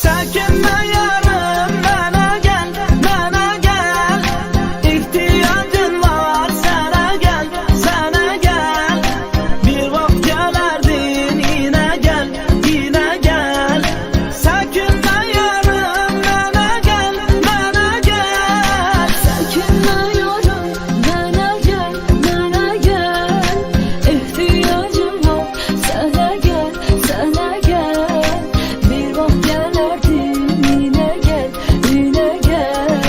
Çekinme yarım, bana gel, bana gel. İhtiyacın var, sana gel, sana gel. Bir vakit gelerdin, yine gel, yine gel. Çekinme yarım, bana gel, bana gel. Çekinme yarım, bana gel, bana gel. İhtiyacım var, sana gel, sana gel. Bir vakit gelerdin, yine gel, yine gel.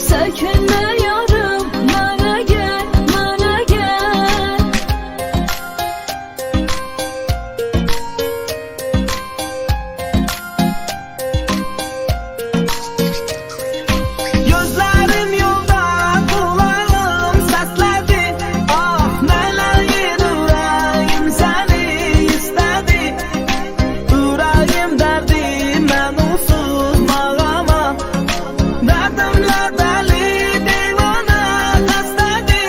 Çekinme yarım, bana gel, bana gel. Gözlerim yolda, kulağım sesledi. Ah meleğin, yüreğim seni istedi. Yüreğim derdi, ben unsuz mağama. Derdimle deli divane kastedi.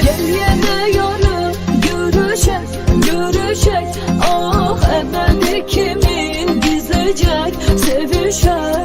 Gel yine yarım, görüşek, görüşek. Ah ebedi kimin gizleyecek, sevişek.